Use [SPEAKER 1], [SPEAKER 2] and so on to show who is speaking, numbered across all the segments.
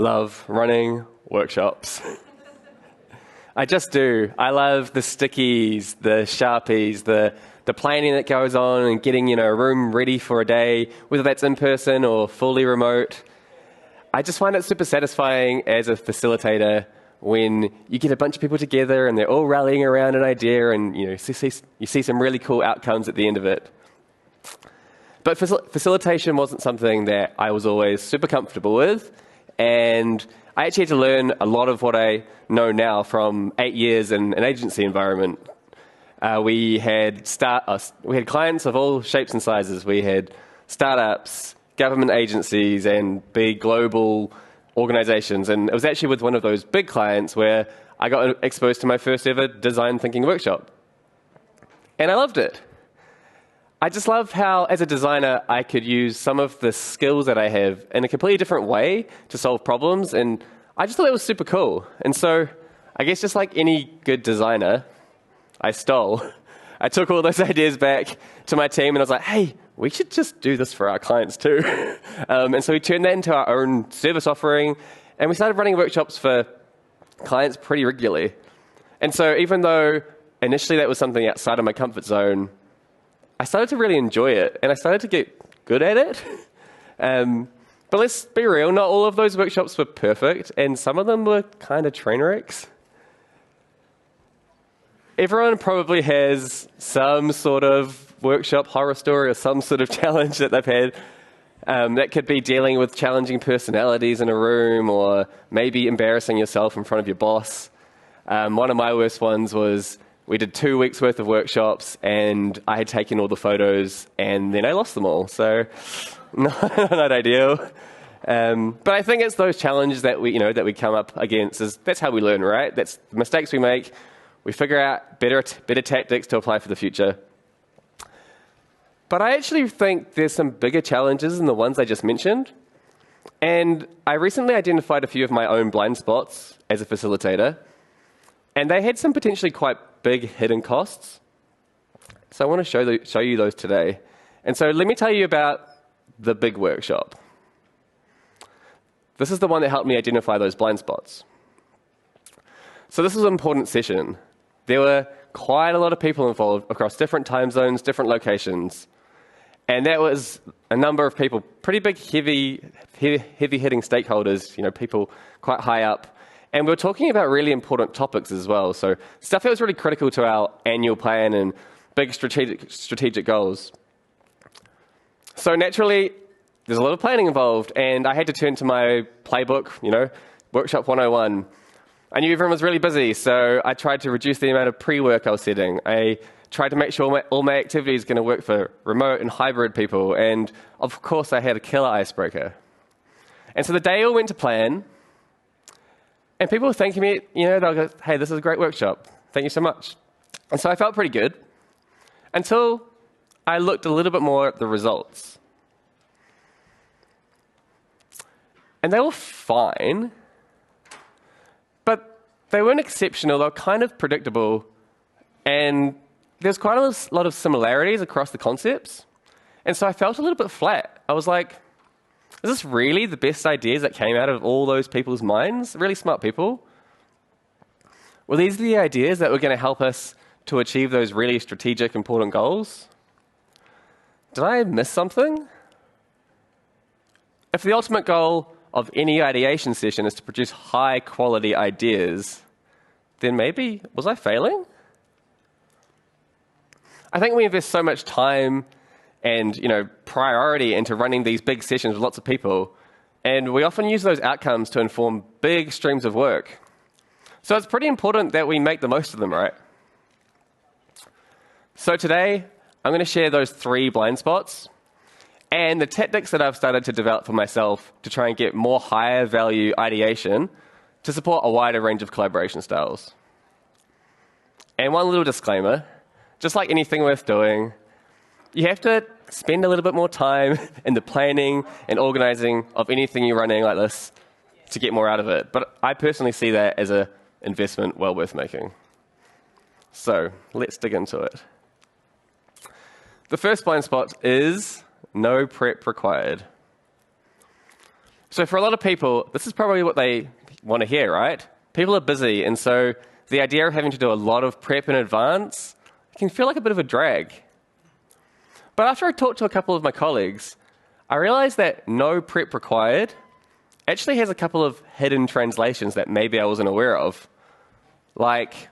[SPEAKER 1] love running workshops. I just do. I love the stickies, the Sharpies, the planning that goes on and getting, a room ready for a day, whether that's in person or fully remote. I just find it super satisfying as a facilitator when you get a bunch of people together and they're all rallying around an idea and, you see some really cool outcomes at the end of it. But facilitation wasn't something that I was always super comfortable with, and I actually had to learn a lot of what I know now from 8 years in an agency environment. We had clients of all shapes and sizes. We had startups, government agencies, and big global organizations. And it was actually with one of those big clients where I got exposed to my first ever design thinking workshop. And I loved it. I just love how, as a designer, I could use some of the skills that I have in a completely different way to solve problems. And I just thought it was super cool. And so I guess just like any good designer, I stole. I took all those ideas back to my team and I was like, hey, we should just do this for our clients too. And so we turned that into our own service offering, and we started running workshops for clients pretty regularly. And so even though initially that was something outside of my comfort zone, I started to really enjoy it, and I started to get good at it. But let's be real, not all of those workshops were perfect, and some of them were kind of train wrecks. Everyone probably has some sort of workshop horror story or some sort of challenge that they've had. That could be dealing with challenging personalities in a room, or maybe embarrassing yourself in front of your boss. One of my worst ones was we did 2 weeks worth of workshops and I had taken all the photos and then I lost them all. So not ideal. But I think it's those challenges that we come up against. That's how we learn, right? That's the mistakes we make. We figure out better tactics to apply for the future. But I actually think there's some bigger challenges than the ones I just mentioned. And I recently identified a few of my own blind spots as a facilitator. And they had some potentially quite big hidden costs. So I want to show you those today. And so let me tell you about the big workshop. This is the one that helped me identify those blind spots. So this was an important session. There were quite a lot of people involved across different time zones, different locations. And that was a number of people, pretty big, heavy-hitting stakeholders, people quite high up. And we were talking about really important topics as well. So stuff that was really critical to our annual plan and big strategic goals. So naturally, there's a lot of planning involved. And I had to turn to my playbook, Workshop 101. I knew everyone was really busy, so I tried to reduce the amount of pre-work I was setting. I tried to make sure all my activities are going to work for remote and hybrid people. And of course, I had a killer icebreaker. And so the day all went to plan. And people were thanking me, they'll go, hey, this is a great workshop. Thank you so much. And so I felt pretty good until I looked a little bit more at the results. And they were fine, but they weren't exceptional. They were kind of predictable. And there's quite a lot of similarities across the concepts. And so I felt a little bit flat. I was like, is this really the best ideas that came out of all those people's minds? Really smart people? Were these the ideas that were going to help us to achieve those really strategic, important goals? Did I miss something? If the ultimate goal of any ideation session is to produce high-quality ideas, then maybe, was I failing? I think we invest so much time and priority into running these big sessions with lots of people, and we often use those outcomes to inform big streams of work. So it's pretty important that we make the most of them, right? So today, I'm going to share those 3 blind spots and the tactics that I've started to develop for myself to try and get more higher value ideation to support a wider range of collaboration styles. And one little disclaimer, just like anything worth doing, you have to spend a little bit more time in the planning and organizing of anything you're running like this to get more out of it. But I personally see that as an investment well worth making. So let's dig into it. The first blind spot is no prep required. So for a lot of people, this is probably what they want to hear, right? People are busy, and so the idea of having to do a lot of prep in advance can feel like a bit of a drag. But after I talked to a couple of my colleagues, I realized that no prep required actually has a couple of hidden translations that maybe I wasn't aware of. Like,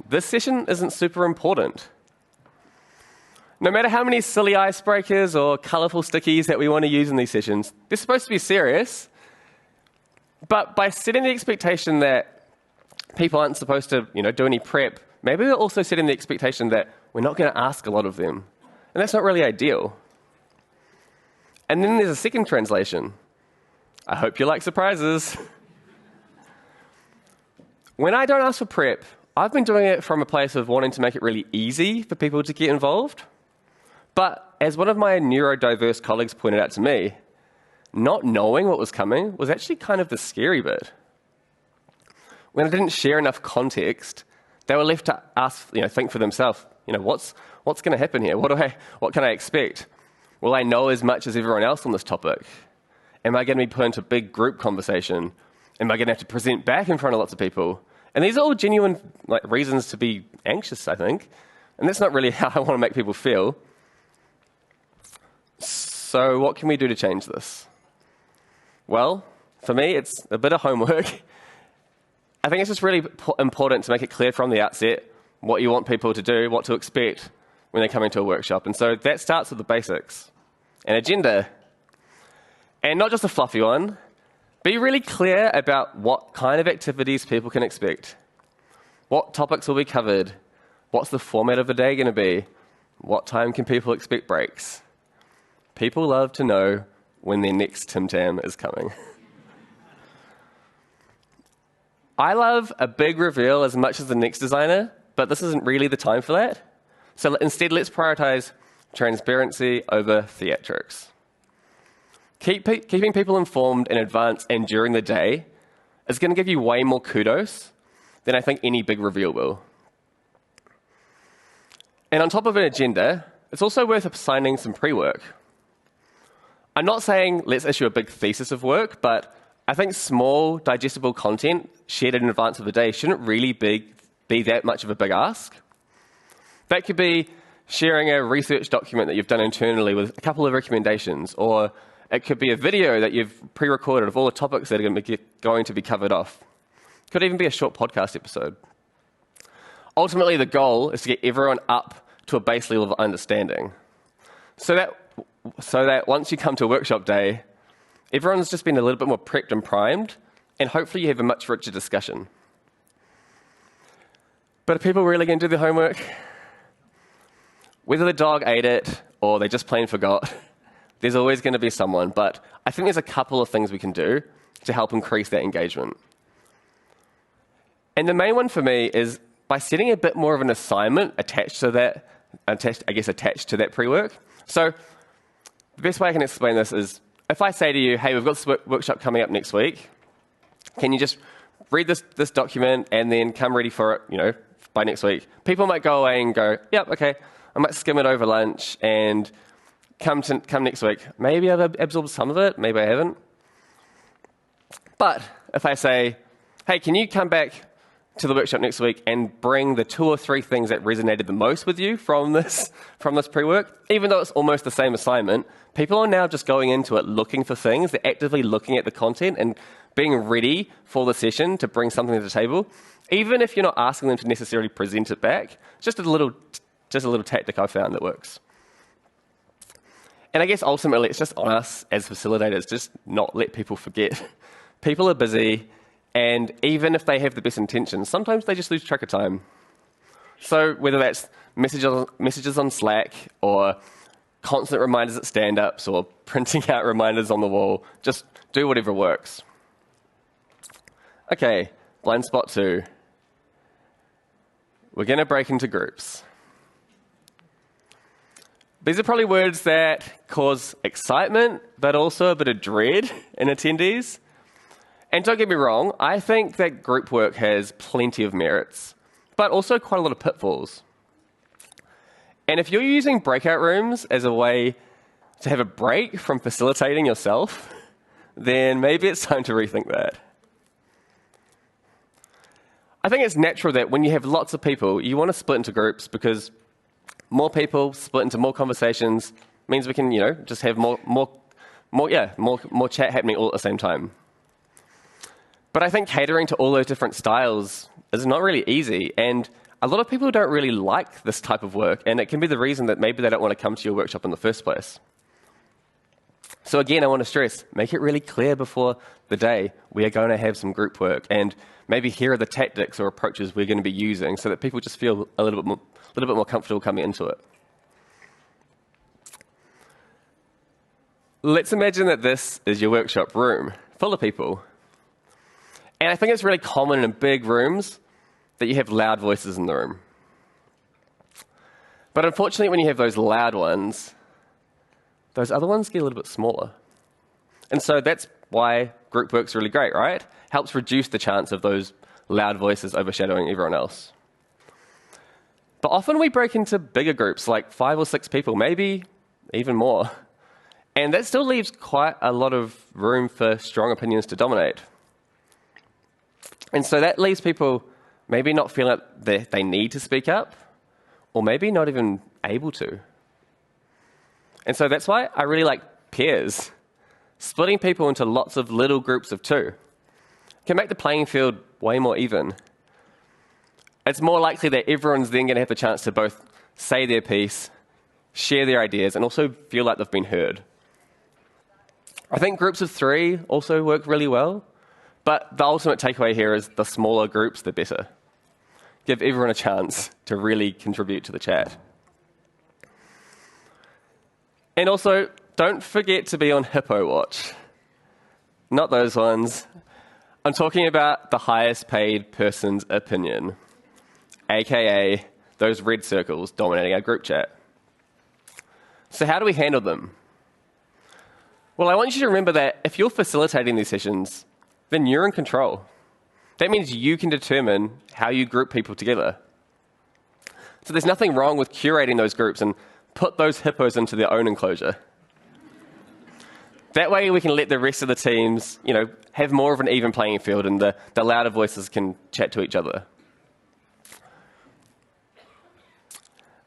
[SPEAKER 1] this session isn't super important. No matter how many silly icebreakers or colorful stickies that we want to use in these sessions, they're supposed to be serious. But by setting the expectation that people aren't supposed to, do any prep, maybe we're also setting the expectation that we're not going to ask a lot of them. And that's not really ideal. And then there's a second translation. I hope you like surprises. When I don't ask for prep, I've been doing it from a place of wanting to make it really easy for people to get involved. But as one of my neurodiverse colleagues pointed out to me, not knowing what was coming was actually kind of the scary bit. When I didn't share enough context, they were left to ask, think for themselves, what's going to happen here? What can I expect? Will I know as much as everyone else on this topic? Am I going to be put into a big group conversation? Am I going to have to present back in front of lots of people? And these are all genuine reasons to be anxious, I think. And that's not really how I want to make people feel. So what can we do to change this? Well, for me, it's a bit of homework. I think it's just really important to make it clear from the outset what you want people to do, what to expect when they come into a workshop. And so that starts with the basics. An agenda. And not just a fluffy one. Be really clear about what kind of activities people can expect. What topics will be covered? What's the format of the day going to be? What time can people expect breaks? People love to know when their next Tim Tam is coming. I love a big reveal as much as the next designer, but this isn't really the time for that. So instead, let's prioritize transparency over theatrics. Keeping people informed in advance and during the day is going to give you way more kudos than I think any big reveal will. And on top of an agenda, it's also worth assigning some pre-work. I'm not saying let's issue a big thesis of work, but I think small, digestible content shared in advance of the day shouldn't really be that much of a big ask. That could be sharing a research document that you've done internally with a couple of recommendations, or it could be a video that you've pre-recorded of all the topics that are going to be covered off. It could even be a short podcast episode. Ultimately, the goal is to get everyone up to a base level of understanding, so that once you come to a workshop day, everyone's just been a little bit more prepped and primed, and hopefully you have a much richer discussion. But are people really going to do the homework? Whether the dog ate it or they just plain forgot, there's always going to be someone. But I think there's a couple of things we can do to help increase that engagement. And the main one for me is by setting a bit more of an assignment attached to that pre-work. So the best way I can explain this is, if I say to you, hey, we've got this workshop coming up next week, can you just read this document and then come ready for it, by next week? People might go away and go, yep, okay, I might skim it over lunch and come next week. Maybe I've absorbed some of it, maybe I haven't. But if I say, hey, can you come back to the workshop next week and bring the 2 or 3 things that resonated the most with you from this pre-work, even though it's almost the same assignment, people are now just going into it looking for things. They're actively looking at the content and being ready for the session to bring something to the table. Even if you're not asking them to necessarily present it back, just a little tactic I found that works. And I guess ultimately it's just on us as facilitators, just not let people forget. People are busy, and even if they have the best intentions, sometimes they just lose track of time. So whether that's messages on Slack, or constant reminders at stand-ups, or printing out reminders on the wall, just do whatever works. Okay, blind spot 2. We're going to break into groups. These are probably words that cause excitement, but also a bit of dread in attendees. And don't get me wrong, I think that group work has plenty of merits, but also quite a lot of pitfalls. And if you're using breakout rooms as a way to have a break from facilitating yourself, then maybe it's time to rethink that. I think it's natural that when you have lots of people, you want to split into groups because more people split into more conversations means we can, just have more chat happening all at the same time. But I think catering to all those different styles is not really easy, and a lot of people don't really like this type of work, and it can be the reason that maybe they don't want to come to your workshop in the first place. So again, I want to stress, make it really clear before the day we are going to have some group work, and maybe here are the tactics or approaches we're going to be using so that people just feel a little bit more comfortable coming into it. Let's imagine that this is your workshop room, full of people. And I think it's really common in big rooms that you have loud voices in the room. But unfortunately, when you have those loud ones, those other ones get a little bit smaller. And so that's why group work's really great, right? Helps reduce the chance of those loud voices overshadowing everyone else. But often we break into bigger groups, like 5 or 6 people, maybe even more. And that still leaves quite a lot of room for strong opinions to dominate. And so that leaves people maybe not feeling like they need to speak up, or maybe not even able to. And so that's why I really like pairs. Splitting people into lots of little groups of 2 can make the playing field way more even. It's more likely that everyone's then going to have the chance to both say their piece, share their ideas, and also feel like they've been heard. I think groups of 3 also work really well, but the ultimate takeaway here is the smaller groups, the better. Give everyone a chance to really contribute to the chat. And also, don't forget to be on Hippo Watch. Not those ones. I'm talking about the highest paid person's opinion, aka those red circles dominating our group chat. So how do we handle them? Well, I want you to remember that if you're facilitating these sessions, then you're in control. That means you can determine how you group people together. So there's nothing wrong with curating those groups and put those hippos into their own enclosure. That way we can let the rest of the teams, have more of an even playing field and the louder voices can chat to each other.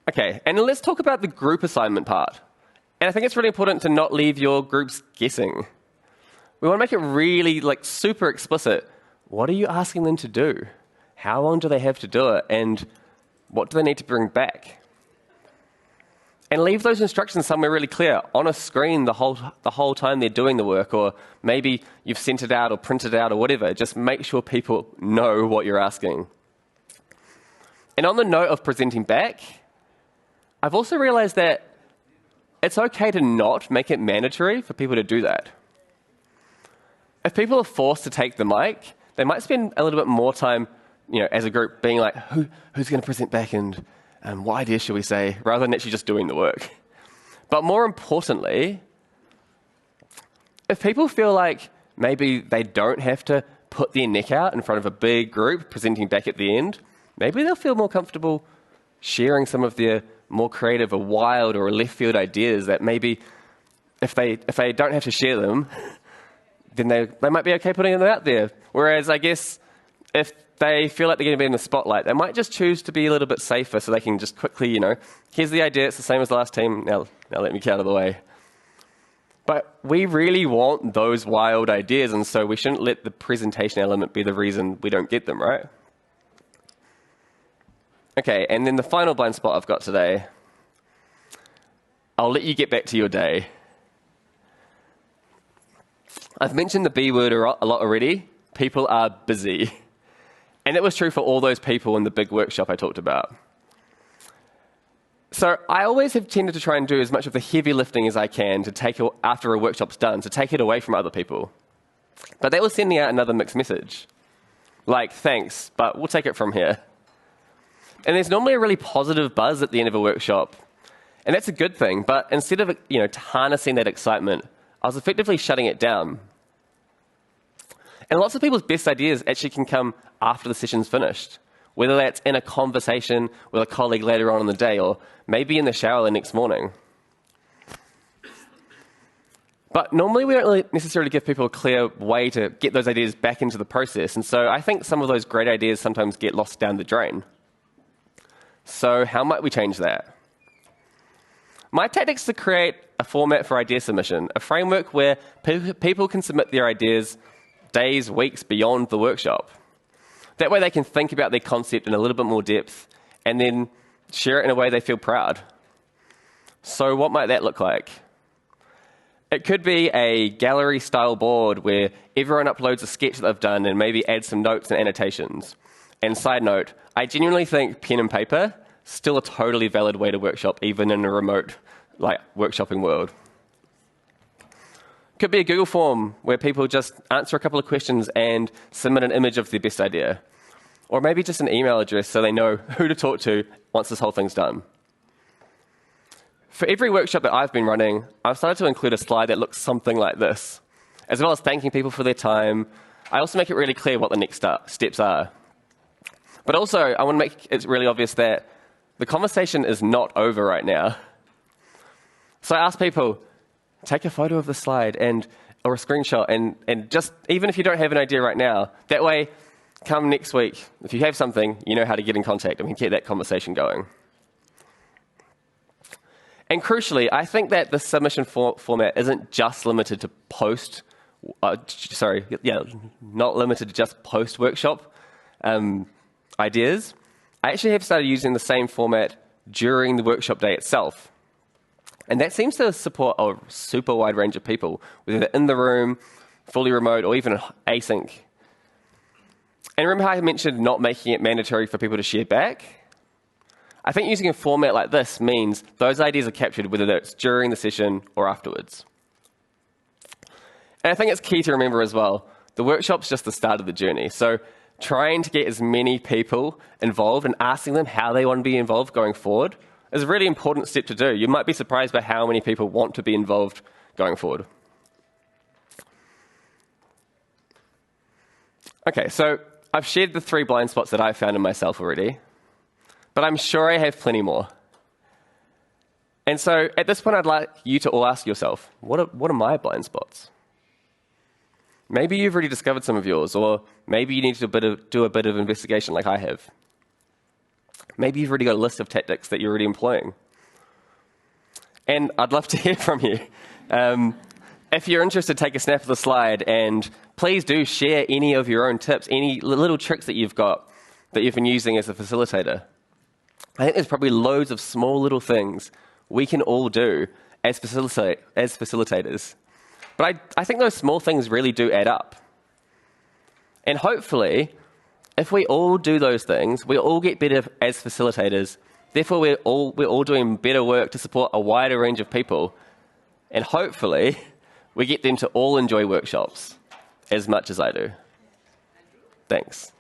[SPEAKER 1] Okay, and let's talk about the group assignment part. And I think it's really important to not leave your groups guessing. We want to make it really super explicit. What are you asking them to do? How long do they have to do it? And what do they need to bring back? And leave those instructions somewhere really clear, on a screen the whole time they're doing the work, or maybe you've sent it out or printed it out or whatever. Just make sure people know what you're asking. And on the note of presenting back, I've also realized that it's okay to not make it mandatory for people to do that. If people are forced to take the mic, they might spend a little bit more time, as a group being like, who's going to present back and what idea should we say, rather than actually just doing the work. But more importantly, if people feel like maybe they don't have to put their neck out in front of a big group presenting back at the end, maybe they'll feel more comfortable sharing some of their more creative or wild or left field ideas that maybe if they don't have to share them, then they might be okay putting them out there. Whereas I guess if they feel like they're going to be in the spotlight, they might just choose to be a little bit safer so they can just quickly, here's the idea, it's the same as the last team, now let me get out of the way. But we really want those wild ideas, and so we shouldn't let the presentation element be the reason we don't get them, right? Okay, and then the final blind spot I've got today. I'll let you get back to your day. I've mentioned the B word a lot already. People are busy. And it was true for all those people in the big workshop I talked about. So I always have tended to try and do as much of the heavy lifting as I can to take it after a workshop's done, to take it away from other people. But they were sending out another mixed message. Like, thanks, but we'll take it from here. And there's normally a really positive buzz at the end of a workshop. And that's a good thing, but instead of harnessing that excitement, I was effectively shutting it down. And lots of people's best ideas actually can come after the session's finished, whether that's in a conversation with a colleague later on in the day, or maybe in the shower the next morning. But normally we don't really necessarily give people a clear way to get those ideas back into the process. And so I think some of those great ideas sometimes get lost down the drain. So how might we change that? My tactic is to create a format for idea submission, a framework where people can submit their ideas days, weeks beyond the workshop. That way they can think about their concept in a little bit more depth and then share it in a way they feel proud. So what might that look like? It could be a gallery-style board where everyone uploads a sketch that they've done and maybe adds some notes and annotations. And side note, I genuinely think pen and paper still a totally valid way to workshop, even in a remote, workshopping world. Could be a Google form where people just answer a couple of questions and submit an image of their best idea. Or maybe just an email address so they know who to talk to once this whole thing's done. For every workshop that I've been running, I've started to include a slide that looks something like this. As well as thanking people for their time, I also make it really clear what the next steps are. But also, I want to make it really obvious that the conversation is not over right now. So I ask people, take a photo of the slide or a screenshot, and just, even if you don't have an idea right now, that way, come next week, if you have something, you know how to get in contact and we can get that conversation going. And crucially, I think that the submission format isn't just limited to not limited to just post-workshop ideas. I actually have started using the same format during the workshop day itself. And that seems to support a super wide range of people, whether they're in the room, fully remote, or even async. And remember how I mentioned not making it mandatory for people to share back? I think using a format like this means those ideas are captured whether it's during the session or afterwards. And I think it's key to remember as well, the workshop's just the start of the journey. So trying to get as many people involved and asking them how they want to be involved going forward is a really important step to do. You might be surprised by how many people want to be involved going forward. Okay, so I've shared the 3 blind spots that I've found in myself already, but I'm sure I have plenty more. And so at this point, I'd like you to all ask yourself, what are my blind spots? Maybe you've already discovered some of yours, or maybe you need to do a bit of investigation like I have. Maybe you've already got a list of tactics that you're already employing. And I'd love to hear from you. If you're interested, take a snap of the slide, and please do share any of your own tips, any little tricks that you've got that you've been using as a facilitator. I think there's probably loads of small little things we can all do as facilitators. But I think those small things really do add up. And hopefully, if we all do those things, we all get better as facilitators. Therefore, we're all doing better work to support a wider range of people. And hopefully, we get them to all enjoy workshops as much as I do. Thanks.